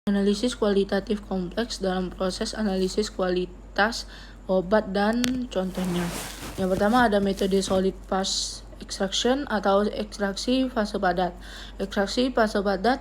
Analisis kualitatif kompleks dalam proses analisis kualitas obat dan contohnya. Yang pertama ada metode solid phase extraction atau ekstraksi fase padat. Ekstraksi fase padat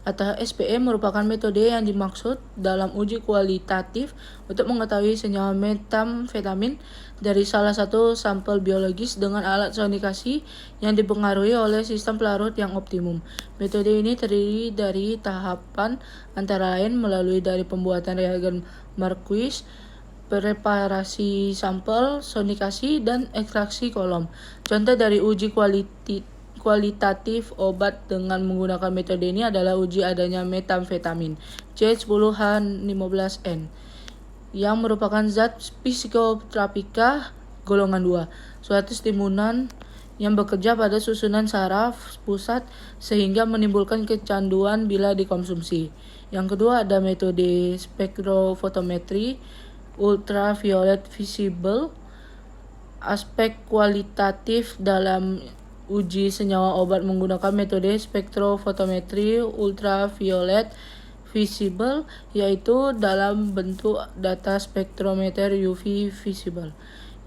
atau SPE merupakan metode yang dimaksud dalam uji kualitatif untuk mengetahui senyawa metamfetamin dari salah satu sampel biologis dengan alat sonikasi yang dipengaruhi oleh sistem pelarut yang optimum. Metode ini terdiri dari tahapan antara lain melalui dari pembuatan reagen Marquis, preparasi sampel, sonikasi, dan ekstraksi kolom. Contoh dari uji kualitatif obat dengan menggunakan metode ini adalah uji adanya metamfetamin C10H15N yang merupakan zat psikotropika golongan 2, suatu stimulan yang bekerja pada susunan saraf pusat sehingga menimbulkan kecanduan bila dikonsumsi. Yang kedua ada metode spektrofotometri ultraviolet visible. Aspek kualitatif dalam uji senyawa obat menggunakan metode spektrofotometri ultraviolet visible yaitu dalam bentuk data spektrometer UV visible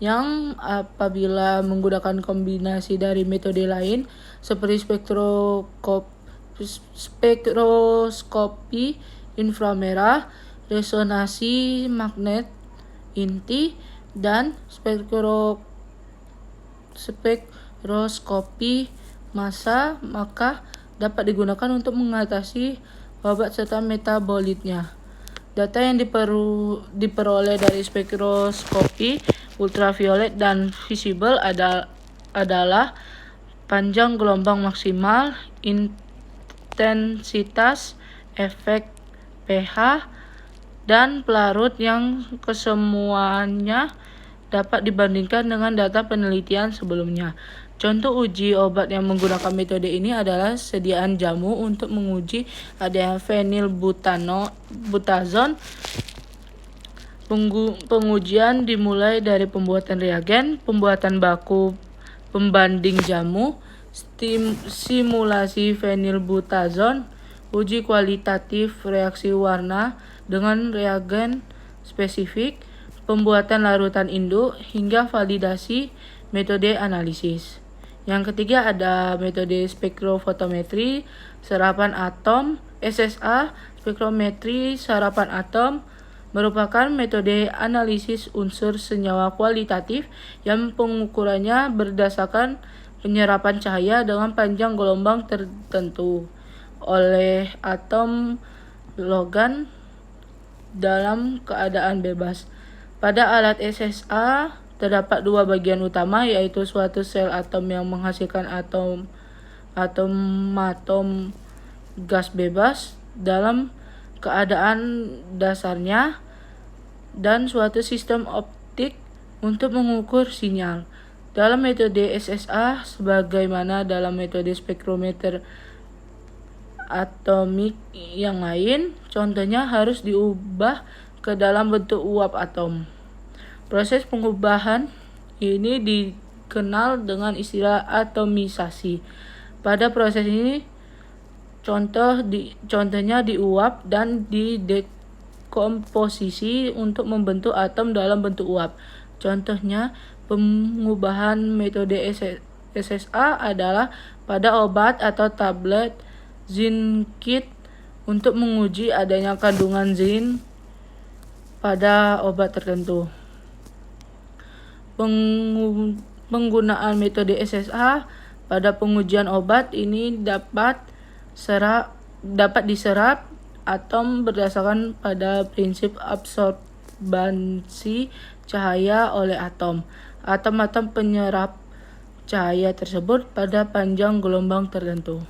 yang apabila menggunakan kombinasi dari metode lain seperti spektroskopi inframerah, resonansi magnet inti, dan spektroskopi massa, maka dapat digunakan untuk mengatasi obat serta metabolitnya. Data yang diperoleh dari spektroskopi ultraviolet dan visible adalah panjang gelombang maksimal, intensitas, efek pH, dan pelarut yang kesemuanya dapat dibandingkan dengan data penelitian sebelumnya. Contoh uji obat yang menggunakan metode ini adalah sediaan jamu untuk menguji adanya phenylbutazone. Pengujian dimulai dari pembuatan reagen, pembuatan baku pembanding jamu, simulasi phenylbutazone, uji kualitatif reaksi warna dengan reagen spesifik, pembuatan larutan induk, hingga validasi metode analisis. Yang ketiga ada metode spektrofotometri serapan atom SSA. Spektrometri serapan atom merupakan metode analisis unsur senyawa kualitatif yang pengukurannya berdasarkan penyerapan cahaya dengan panjang gelombang tertentu oleh atom logan dalam keadaan bebas. Pada alat SSA terdapat dua bagian utama, yaitu suatu sel atom yang menghasilkan atom gas bebas dalam keadaan dasarnya dan suatu sistem optik untuk mengukur sinyal. Dalam metode SSA sebagaimana dalam metode spektrometer atomik yang lain, contohnya harus diubah ke dalam bentuk uap atom. Proses pengubahan ini dikenal dengan istilah atomisasi. Pada proses ini contohnya diuap dan didekomposisi untuk membentuk atom dalam bentuk uap. Contohnya pengubahan metode SSA adalah pada obat atau tablet zinkit untuk menguji adanya kandungan zink pada obat tertentu. Penggunaan metode SSA pada pengujian obat ini dapat diserap atom berdasarkan pada prinsip absorbansi cahaya oleh atom. Atom-atom penyerap cahaya tersebut pada panjang gelombang tertentu.